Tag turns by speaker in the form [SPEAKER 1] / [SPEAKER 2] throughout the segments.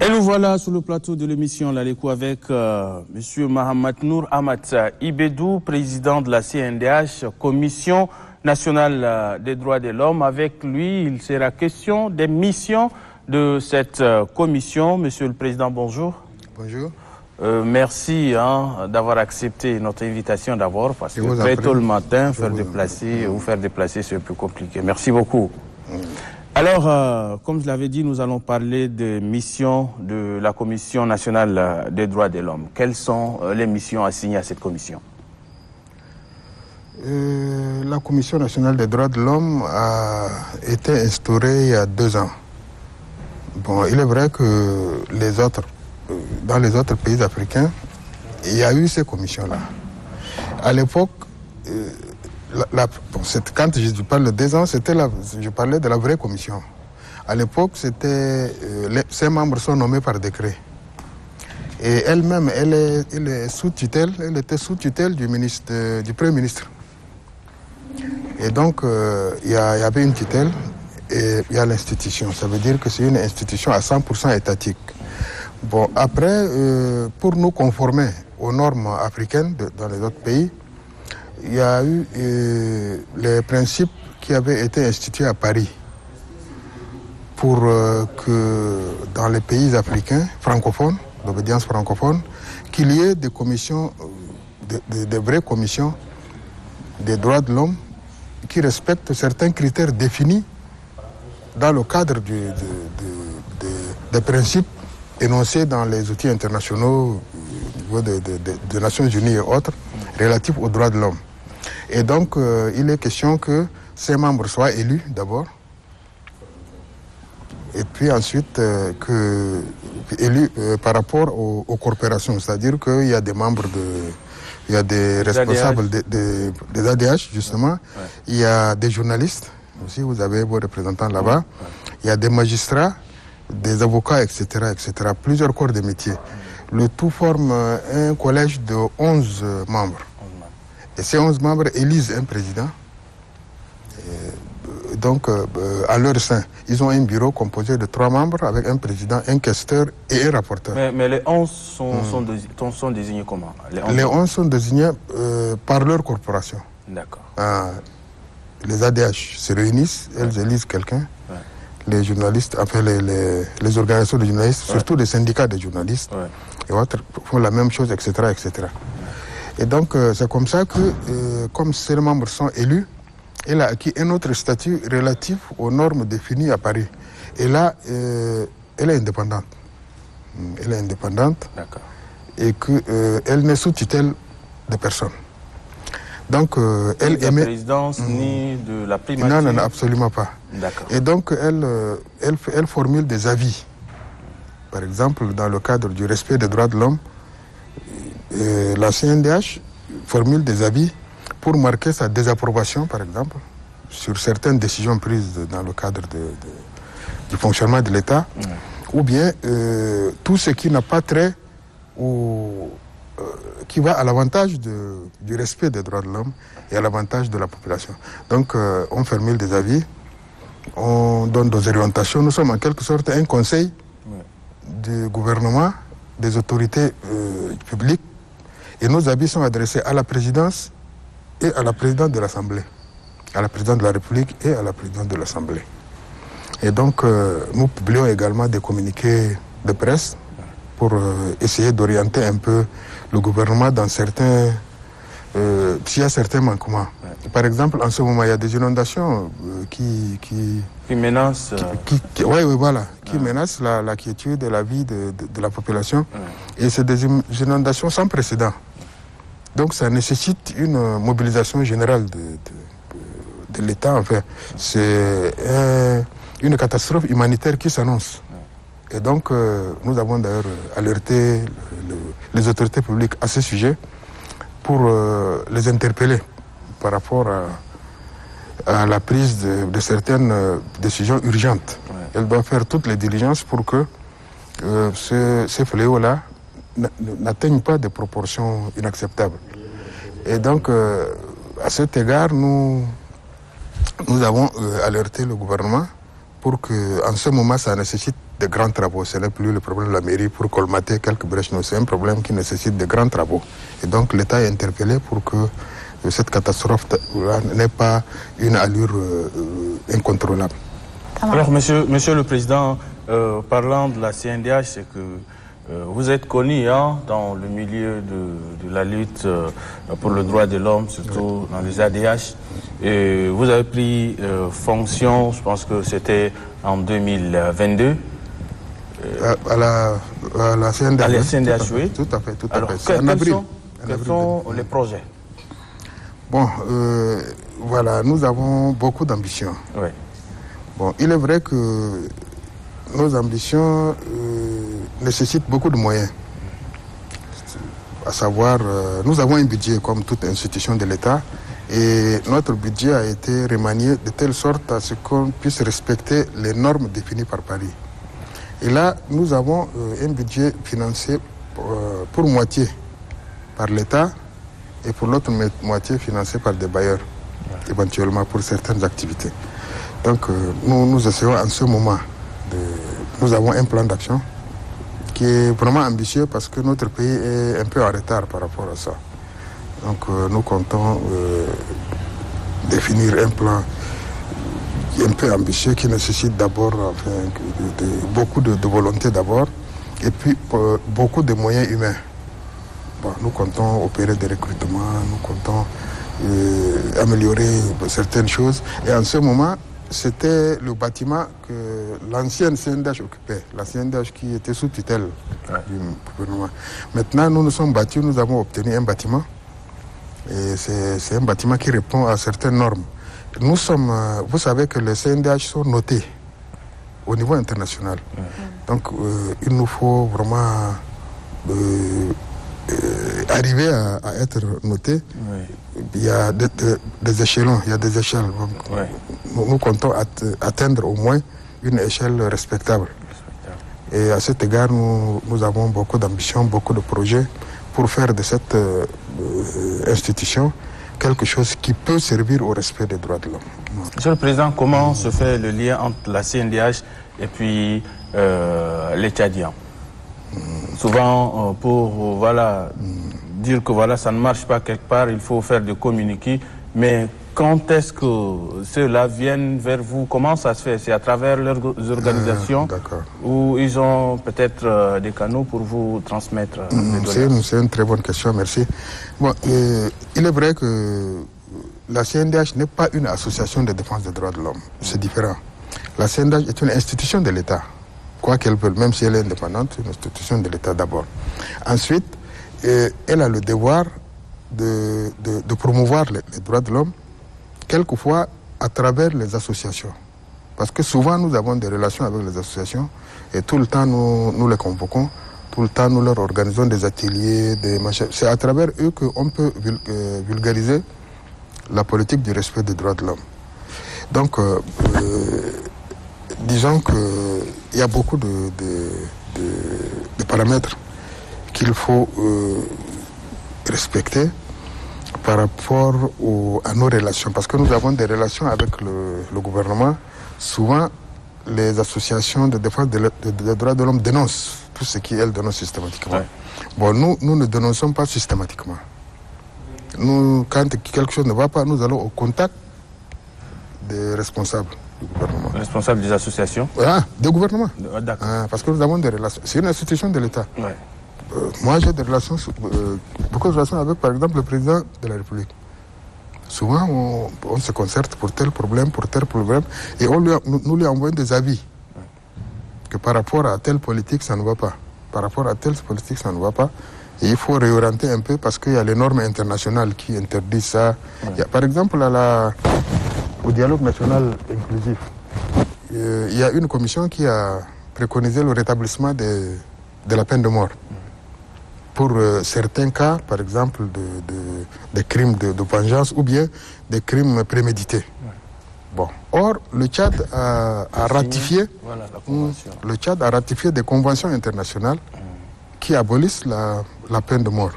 [SPEAKER 1] Et nous voilà sur le plateau de l'émission L'Alekou avec M. Mohamed Nour Amat Ibedou, président de la CNDH, Commission nationale des droits de l'homme. Avec lui, il sera question des missions de cette commission. Monsieur le Président, bonjour.
[SPEAKER 2] Bonjour.
[SPEAKER 1] Merci d'avoir accepté notre invitation d'abord, parce que très tôt le matin, vous faire déplacer, c'est plus compliqué. Merci beaucoup. Alors, comme je l'avais dit, nous allons parler des missions de la Commission nationale des droits de l'homme. Quelles sont les missions assignées à cette commission?
[SPEAKER 2] La Commission nationale des droits de l'homme a été instaurée il y a 2 ans. Bon, il est vrai que dans les autres pays africains, il y a eu ces commissions-là. À l'époque, quand je parle de 2 ans, je parlais de la vraie commission. À l'époque, ces membres sont nommés par décret. Et elle-même, elle était sous tutelle du Premier ministre. Et donc, il y avait une tutelle et il y a l'institution. Ça veut dire que c'est une institution à 100% étatique. Bon, après, pour nous conformer aux normes africaines dans les autres pays, il y a eu les principes qui avaient été institués à Paris pour que dans les pays africains francophones, d'obédience francophone, qu'il y ait des commissions, des vraies commissions des droits de l'homme qui respectent certains critères définis dans le cadre des principes énoncés dans les outils internationaux au niveau des Nations Unies et autres relatifs aux droits de l'homme. Et donc, il est question que ces membres soient élus d'abord, et puis ensuite élus par rapport aux corporations, c'est-à-dire qu'il y a des membres il y a des responsables des ADH, justement, ouais. Il y a des journalistes, aussi vous avez vos représentants là-bas, ouais. Il y a des magistrats, des avocats, etc., etc., plusieurs corps de métier. Le tout forme un collège de 11 membres. Et ces 11 membres élisent un président. Et donc, à leur sein, ils ont un bureau composé de 3 membres avec un président, un questeur et un rapporteur.
[SPEAKER 1] Mais les 11 sont désignés comment?
[SPEAKER 2] Les 11 sont désignés par leur corporation.
[SPEAKER 1] D'accord.
[SPEAKER 2] Les ADH se réunissent, elles élisent quelqu'un. Ouais. Les journalistes, enfin les organisations de journalistes, ouais. Surtout les syndicats de journalistes, ouais. Et autres font la même chose, etc., etc. Et donc, c'est comme ça que, comme ces membres sont élus, elle a acquis un autre statut relatif aux normes définies à Paris. Et là, elle est indépendante. Elle est indépendante.
[SPEAKER 1] D'accord.
[SPEAKER 2] Et qu'elle n'est sous tutelle de personne. Donc, elle
[SPEAKER 1] ni de la présidence, ni de la primature.
[SPEAKER 2] Non, non, absolument pas.
[SPEAKER 1] D'accord.
[SPEAKER 2] Et donc, elle formule des avis. Par exemple, dans le cadre du respect des droits de l'homme, la CNDH formule des avis pour marquer sa désapprobation, par exemple, sur certaines décisions prises dans le cadre du fonctionnement de l'État, ou bien tout ce qui n'a pas trait qui va à l'avantage du respect des droits de l'homme et à l'avantage de la population. Donc, on formule des avis, on donne des orientations. Nous sommes en quelque sorte un conseil du gouvernement, des autorités publiques, et nos avis sont adressés à la présidence et à la présidente de l'Assemblée, à la présidente de la République et à la présidente de l'Assemblée. Et donc, nous publions également des communiqués de presse pour essayer d'orienter un peu le gouvernement dans s'il y a certains manquements. Par exemple, en ce moment, il y a des inondations qui
[SPEAKER 1] menacent...
[SPEAKER 2] qui menacent la quiétude et la vie de la population. Et c'est des inondations sans précédent. Donc ça nécessite une mobilisation générale de l'État. Enfin, c'est une catastrophe humanitaire qui s'annonce. Et donc nous avons d'ailleurs alerté les autorités publiques à ce sujet pour les interpeller par rapport à la prise de certaines décisions urgentes. Elles doivent faire toutes les diligences pour que ces fléaux-là n'atteignent pas des proportions inacceptables. Et donc, à cet égard, nous avons alerté le gouvernement pour que, en ce moment, ça nécessite de grands travaux. Ce n'est plus le problème de la mairie pour colmater quelques brèches. C'est un problème qui nécessite de grands travaux. Et donc l'État est interpellé pour que cette catastrophe n'ait pas une allure incontrôlable.
[SPEAKER 1] Alors, monsieur le Président, parlant de la CNDH, c'est que vous êtes connu dans le milieu de la lutte pour le droit de l'homme, surtout dans les ADH. Et vous avez pris fonction, je pense que c'était en 2022.
[SPEAKER 2] À la CNDH.
[SPEAKER 1] À la CNDH, oui.
[SPEAKER 2] Tout à fait.
[SPEAKER 1] Alors, quels sont les projets?
[SPEAKER 2] Bon, voilà, nous avons beaucoup d'ambitions.
[SPEAKER 1] Oui.
[SPEAKER 2] Bon, il est vrai que nos ambitions nécessitent beaucoup de moyens. À savoir, nous avons un budget comme toute institution de l'État et notre budget a été remanié de telle sorte à ce qu'on puisse respecter les normes définies par Paris. Et là, nous avons un budget financé pour moitié par l'État et pour l'autre moitié financé par des bailleurs, éventuellement pour certaines activités. Donc nous essayons en ce moment, nous avons un plan d'action qui est vraiment ambitieux parce que notre pays est un peu en retard par rapport à ça. Donc nous comptons définir un plan un peu ambitieux qui nécessite d'abord beaucoup de volonté d'abord et puis beaucoup de moyens humains. Bon, nous comptons opérer des recrutements, nous comptons améliorer certaines choses. Et en ce moment, c'était le bâtiment que l'ancienne CNDH occupait, la CNDH qui était sous tutelle du gouvernement. Maintenant, nous nous sommes battus, nous avons obtenu un bâtiment. Et c'est un bâtiment qui répond à certaines normes. Nous sommes, vous savez que les CNDH sont notés au niveau international. Donc, il nous faut vraiment arriver à être notés. Il y a des échelons, il y a des échelles. Donc, nous comptons atteindre au moins une échelle respectable. Et à cet égard, nous avons beaucoup d'ambition, beaucoup de projets pour faire de cette institution quelque chose qui peut servir au respect des droits de l'homme.
[SPEAKER 1] Monsieur le Président, comment se fait le lien entre la CNDH et puis les Tchadiens? Souvent, pour dire que ça ne marche pas quelque part, il faut faire des communiqués. Mais quand est-ce que ceux-là viennent vers vous? Comment ça se fait? C'est à travers leurs organisations ou ils ont peut-être des canaux pour vous transmettre les données?
[SPEAKER 2] C'est une très bonne question, merci. Bon, il est vrai que la CNDH n'est pas une association de défense des droits de l'homme. C'est différent. La CNDH est une institution de l'État. Quoi qu'elle veuille, même si elle est indépendante, c'est une institution de l'État d'abord. Ensuite, elle a le devoir de promouvoir les droits de l'homme, quelquefois à travers les associations. Parce que souvent, nous avons des relations avec les associations et tout le temps, nous les convoquons, tout le temps, nous leur organisons des ateliers, des machins. C'est à travers eux qu'on peut vulgariser la politique du respect des droits de l'homme. Donc, disons qu'il y a beaucoup de paramètres qu'il faut respecter par rapport à nos relations. Parce que nous avons des relations avec le gouvernement. Souvent, les associations de défense des droits de l'homme dénoncent tout ce qu'elles dénoncent systématiquement. Bon, nous ne dénonçons pas systématiquement. Nous, quand quelque chose ne va pas, nous allons au contact des responsables du gouvernement.
[SPEAKER 1] Responsables des associations?
[SPEAKER 2] Des gouvernements.
[SPEAKER 1] D'accord.
[SPEAKER 2] Parce que nous avons des relations. C'est une institution de l'État. Moi, j'ai des relations, beaucoup de relations avec, par exemple, le président de la République. Souvent, on se concerte pour tel problème, et nous lui envoyons des avis. Que par rapport à telle politique, ça ne va pas. Par rapport à telle politique, ça ne va pas. Et il faut réorienter un peu parce qu'il y a les normes internationales qui interdisent ça. Il y a, par exemple, au dialogue national inclusif, il y a une commission qui a préconisé le rétablissement de la peine de mort. Pour certains cas, par exemple, des crimes de vengeance ou bien des crimes prémédités. Bon. Or, le Tchad a ratifié, des conventions internationales qui abolissent la peine de mort.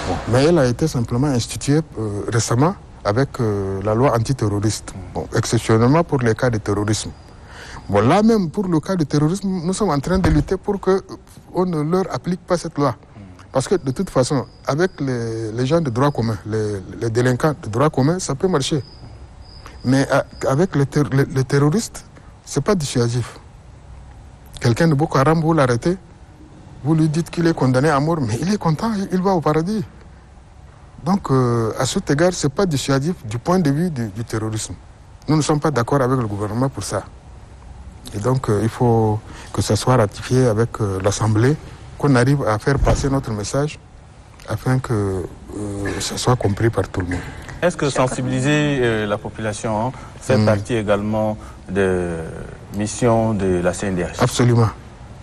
[SPEAKER 2] Bon. Mais elle a été simplement instituée récemment avec la loi antiterroriste, exceptionnellement pour les cas de terrorisme. Bon, là même, pour le cas de terrorisme, nous sommes en train de lutter pour qu'on ne leur applique pas cette loi. Parce que de toute façon, avec les gens de droit commun, les délinquants de droit commun, ça peut marcher. Mais avec les terroristes, ce n'est pas dissuasif. Quelqu'un de Boko Haram, vous l'arrêtez, vous lui dites qu'il est condamné à mort, mais il est content, il va au paradis. Donc, à cet égard, ce n'est pas dissuasif du point de vue du terrorisme. Nous ne sommes pas d'accord avec le gouvernement pour ça. Et donc, il faut que ça soit ratifié avec l'Assemblée, qu'on arrive à faire passer notre message afin que ça soit compris par tout le monde.
[SPEAKER 1] Est-ce que sensibiliser la population fait partie également de mission de la CNDH?
[SPEAKER 2] Absolument,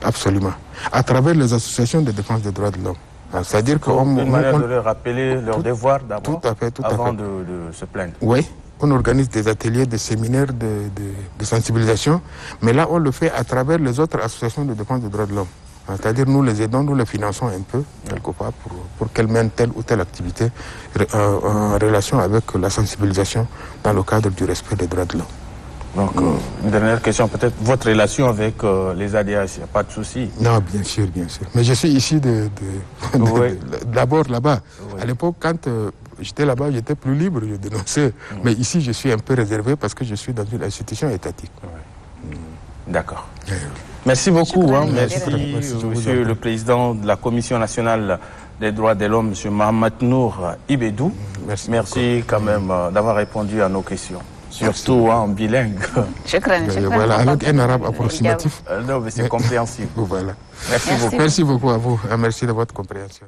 [SPEAKER 2] absolument. À travers les associations de défense des droits de l'homme. C'est-à-dire qu'on...
[SPEAKER 1] Une manière de leur rappeler leur devoir d'abord, avant de se plaindre.
[SPEAKER 2] Oui, on organise des ateliers, des séminaires de sensibilisation, mais là on le fait à travers les autres associations de défense des droits de l'homme. C'est-à-dire nous les aidons, nous les finançons un peu, quelque part, pour qu'elles mènent telle ou telle activité en relation avec la sensibilisation dans le cadre du respect des droits de l'homme.
[SPEAKER 1] Donc, une dernière question, peut-être votre relation avec les ADH, il n'y a pas de souci?
[SPEAKER 2] Non, bien sûr, bien sûr. Mais je suis ici d'abord là-bas. Oui. À l'époque, quand j'étais là-bas, j'étais plus libre, je dénonçais. Mais ici, je suis un peu réservé parce que je suis dans une institution étatique.
[SPEAKER 1] D'accord. Merci beaucoup. Merci, Monsieur le Président de la Commission nationale des droits de l'homme, M. Mohamed Nour Ibedou. Merci quand même d'avoir répondu à nos questions. Surtout en bilingue.
[SPEAKER 2] Voilà, avec un arabe approximatif.
[SPEAKER 1] Non, mais c'est compréhensible.
[SPEAKER 2] Voilà.
[SPEAKER 1] Merci beaucoup.
[SPEAKER 2] Merci beaucoup à vous. Merci de votre compréhension.